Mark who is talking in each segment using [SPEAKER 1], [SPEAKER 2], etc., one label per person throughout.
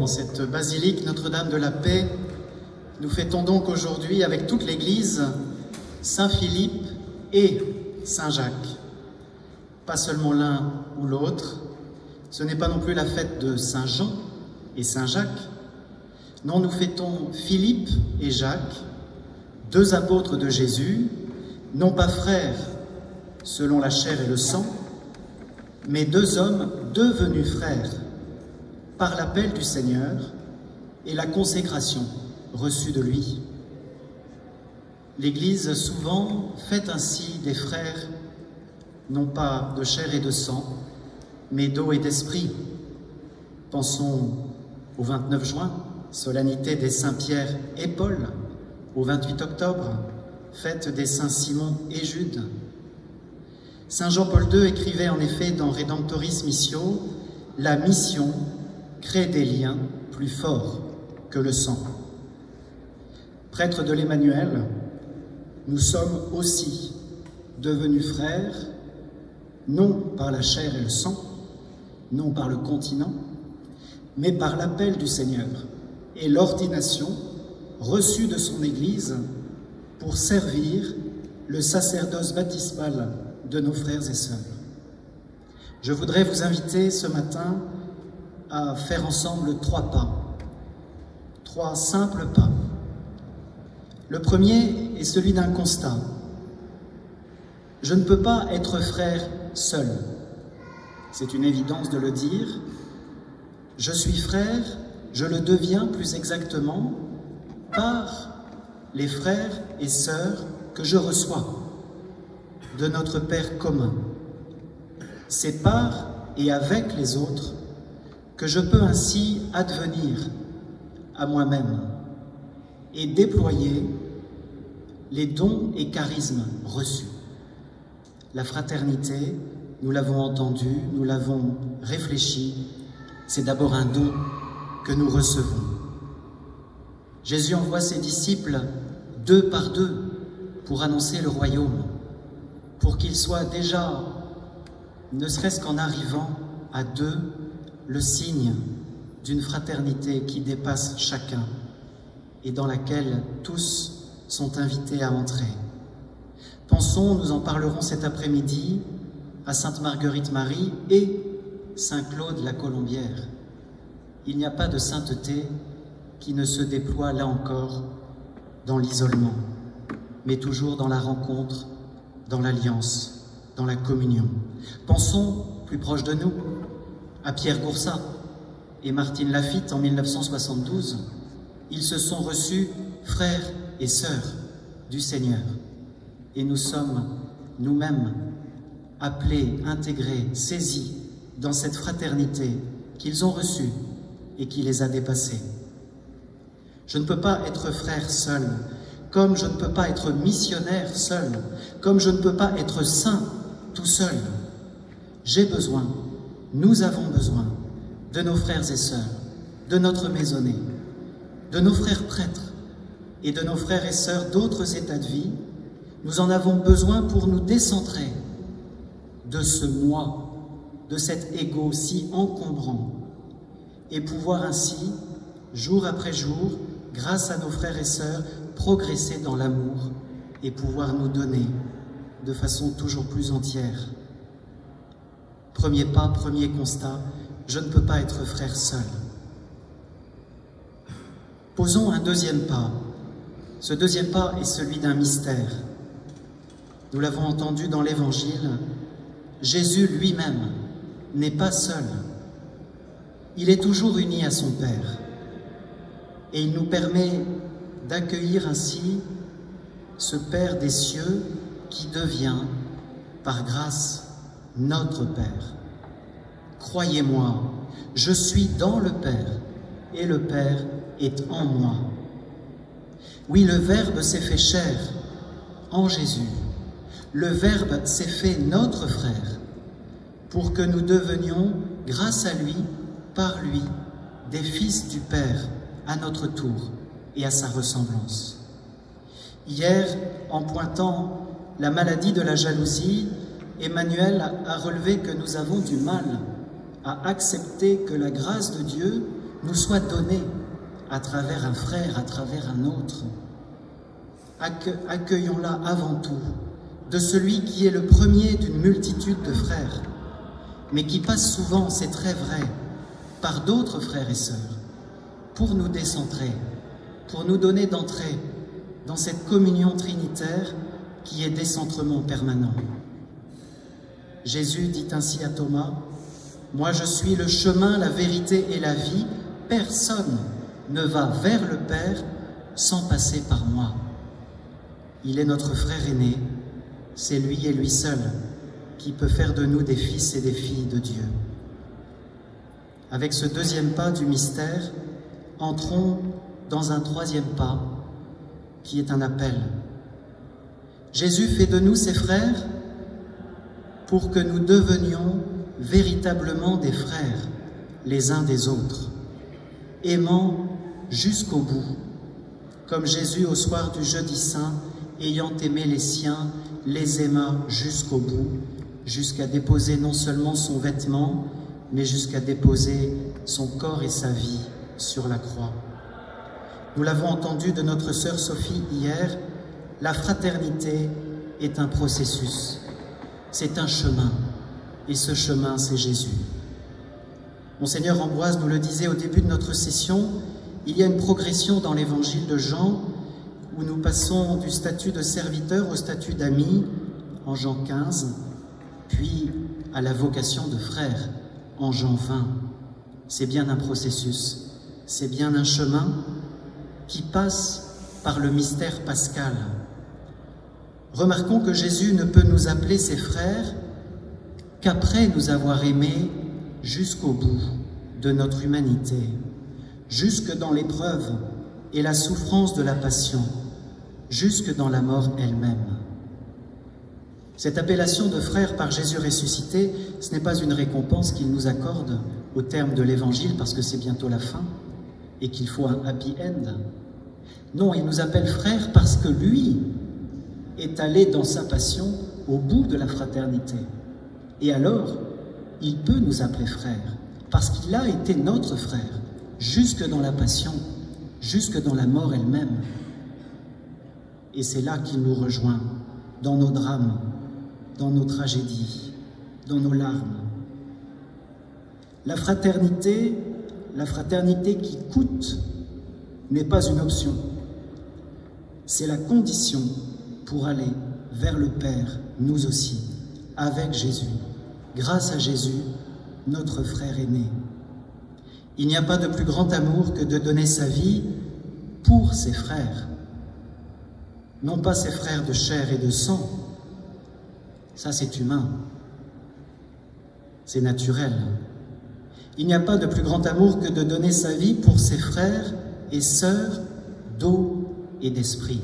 [SPEAKER 1] dans cette basilique Notre-Dame de la Paix. Nous fêtons donc aujourd'hui avec toute l'Église Saint Philippe et Saint Jacques. Pas seulement l'un ou l'autre, ce n'est pas non plus la fête de Saint Jean et Saint Jacques. Non, nous fêtons Philippe et Jacques, deux apôtres de Jésus, non pas frères selon la chair et le sang, mais deux hommes devenus frères par l'appel du Seigneur et la consécration reçue de lui. L'Église souvent fait ainsi des frères, non pas de chair et de sang, mais d'eau et d'esprit. Pensons au 29 juin, solennité des saints Pierre et Paul, au 28 octobre, fête des saints Simon et Jude. Saint Jean-Paul II écrivait en effet dans Redemptoris Missio « La mission crée des liens plus forts que le sang ». Prêtres de l'Emmanuel, nous sommes aussi devenus frères, non par la chair et le sang, non par le continent, mais par l'appel du Seigneur et l'ordination reçue de son Église pour servir le sacerdoce baptismal de nos frères et sœurs. Je voudrais vous inviter ce matin à faire ensemble trois pas, trois simples pas. Le premier est celui d'un constat. Je ne peux pas être frère seul. C'est une évidence de le dire. Je suis frère, je le deviens plus exactement par les frères et sœurs que je reçois de notre Père commun. C'est par et avec les autres que je peux ainsi advenir à moi-même et déployer les dons et charismes reçus. La fraternité, nous l'avons entendu, nous l'avons réfléchi, c'est d'abord un don que nous recevons. Jésus envoie ses disciples deux par deux pour annoncer le royaume, pour qu'ils soient déjà, ne serait-ce qu'en arrivant à deux, le signe d'une fraternité qui dépasse chacun et dans laquelle tous sont invités à entrer. Pensons, nous en parlerons cet après-midi, à Sainte Marguerite Marie et Saint Claude la Colombière. Il n'y a pas de sainteté qui ne se déploie là encore dans l'isolement, mais toujours dans la rencontre, dans l'alliance, dans la communion. Pensons, plus proche de nous, à Pierre Goursat et Martine Laffitte en 1972. Ils se sont reçus frères et sœurs du Seigneur. Et nous sommes nous-mêmes appelés, intégrés, saisis dans cette fraternité qu'ils ont reçue et qui les a dépassés. Je ne peux pas être frère seul, comme je ne peux pas être missionnaire seul, comme je ne peux pas être saint tout seul. J'ai besoin, nous avons besoin de nos frères et sœurs, de notre maisonnée, de nos frères prêtres et de nos frères et sœurs d'autres états de vie. Nous en avons besoin pour nous décentrer de ce moi, de cet ego si encombrant, et pouvoir ainsi, jour après jour, grâce à nos frères et sœurs, progresser dans l'amour et pouvoir nous donner de façon toujours plus entière. Premier pas, premier constat, je ne peux pas être frère seul. Posons un deuxième pas. Ce deuxième pas est celui d'un mystère. Nous l'avons entendu dans l'Évangile, Jésus lui-même n'est pas seul. Il est toujours uni à son Père. Et il nous permet d'accueillir ainsi ce Père des cieux qui devient, par grâce, notre Père. Croyez-moi, je suis dans le Père et le Père est en moi. Oui, le Verbe s'est fait chair en Jésus. Le Verbe s'est fait notre frère pour que nous devenions, grâce à lui, par lui, des fils du Père à notre tour et à sa ressemblance. Hier, en pointant la maladie de la jalousie, Emmanuel a relevé que nous avons du mal à accepter que la grâce de Dieu nous soit donné à travers un frère, à travers un autre. Accueillons-la avant tout de celui qui est le premier d'une multitude de frères, mais qui passe souvent, c'est très vrai, par d'autres frères et sœurs, pour nous décentrer, pour nous donner d'entrer dans cette communion trinitaire qui est décentrement permanent. Jésus dit ainsi à Thomas, « Moi je suis le chemin, la vérité et la vie, personne ne va vers le Père sans passer par moi. » Il est notre frère aîné, c'est lui et lui seul qui peut faire de nous des fils et des filles de Dieu. Avec ce deuxième pas du mystère, entrons dans un troisième pas qui est un appel. Jésus fait de nous ses frères pour que nous devenions véritablement des frères les uns des autres, aimant jusqu'au bout, comme Jésus au soir du jeudi saint, ayant aimé les siens, les aima jusqu'au bout, jusqu'à déposer non seulement son vêtement, mais jusqu'à déposer son corps et sa vie sur la croix. Nous l'avons entendu de notre sœur Sophie hier, la fraternité est un processus, c'est un chemin, et ce chemin, c'est Jésus. Monseigneur Ambroise nous le disait au début de notre session, il y a une progression dans l'évangile de Jean, où nous passons du statut de serviteur au statut d'ami, en Jean 15, puis à la vocation de frère, en Jean 20. C'est bien un processus, c'est bien un chemin qui passe par le mystère pascal. Remarquons que Jésus ne peut nous appeler ses frères qu'après nous avoir aimés jusqu'au bout de notre humanité, jusque dans l'épreuve et la souffrance de la passion, jusque dans la mort elle-même. Cette appellation de frère par Jésus ressuscité, ce n'est pas une récompense qu'il nous accorde au terme de l'Évangile parce que c'est bientôt la fin et qu'il faut un happy end. Non, il nous appelle frère parce que lui est allé dans sa passion au bout de la fraternité. Et alors, il peut nous appeler frère parce qu'il a été notre frère jusque dans la passion, jusque dans la mort elle-même. Et c'est là qu'il nous rejoint, dans nos drames, dans nos tragédies, dans nos larmes. La fraternité qui coûte n'est pas une option. C'est la condition pour aller vers le Père, nous aussi, avec Jésus, grâce à Jésus, notre frère aîné. Il n'y a pas de plus grand amour que de donner sa vie pour ses frères. Non pas ses frères de chair et de sang, ça c'est humain, c'est naturel. Il n'y a pas de plus grand amour que de donner sa vie pour ses frères et sœurs d'eau et d'esprit,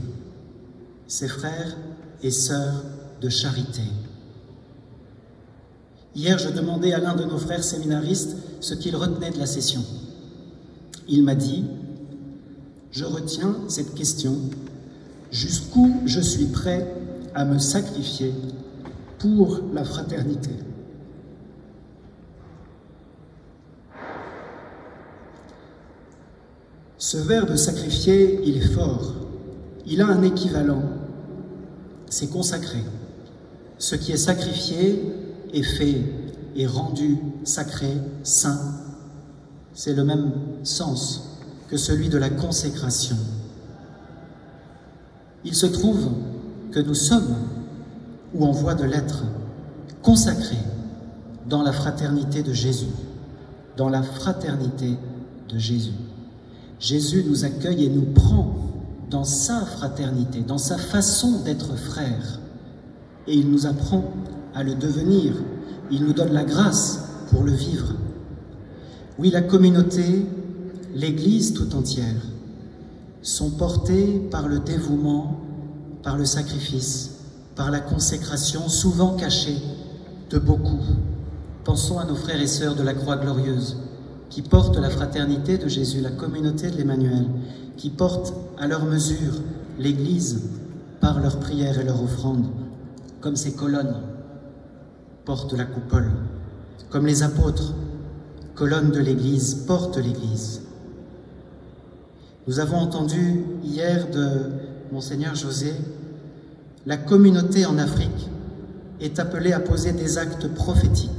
[SPEAKER 1] ses frères et sœurs de charité. Hier, je demandais à l'un de nos frères séminaristes ce qu'il retenait de la session. Il m'a dit « Je retiens cette question, jusqu'où je suis prêt à me sacrifier pour la fraternité ?» Ce verbe « sacrifier », il est fort. Il a un équivalent, c'est consacré. Ce qui est sacrifié est fait, est rendu sacré, saint. C'est le même sens que celui de la consécration. Il se trouve que nous sommes, ou en voie de l'être, consacrés dans la fraternité de Jésus, dans la fraternité de Jésus. Jésus nous accueille et nous prend dans sa fraternité, dans sa façon d'être frère. Et il nous apprend à le devenir. Il nous donne la grâce pour le vivre. Oui, la communauté, l'Église tout entière, sont portées par le dévouement, par le sacrifice, par la consécration, souvent cachée de beaucoup. Pensons à nos frères et sœurs de la Croix glorieuse, qui portent la fraternité de Jésus, la communauté de l'Emmanuel, qui portent à leur mesure l'Église par leurs prières et leurs offrandes, comme ces colonnes portent la coupole, comme les apôtres, colonnes de l'Église, portent l'Église. Nous avons entendu hier de Monseigneur José, la communauté en Afrique est appelée à poser des actes prophétiques,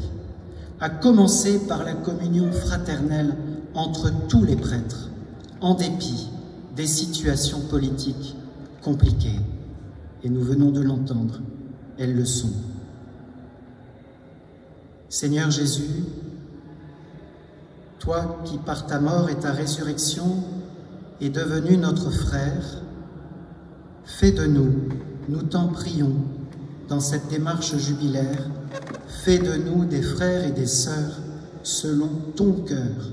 [SPEAKER 1] à commencer par la communion fraternelle entre tous les prêtres, en dépit des situations politiques compliquées. Et nous venons de l'entendre, elles le sont. Seigneur Jésus, toi qui par ta mort et ta résurrection es devenu notre frère, fais de nous, nous t'en prions, dans cette démarche jubilaire, fais de nous des frères et des sœurs selon ton cœur,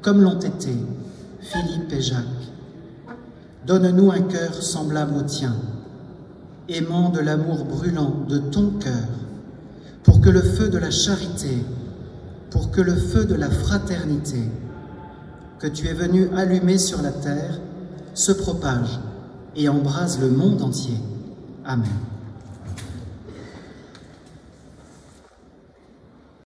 [SPEAKER 1] comme l'ont été Philippe et Jacques. Donne-nous un cœur semblable au tien, aimant de l'amour brûlant de ton cœur, pour que le feu de la charité, pour que le feu de la fraternité que tu es venu allumer sur la terre se propage et embrase le monde entier. Amen.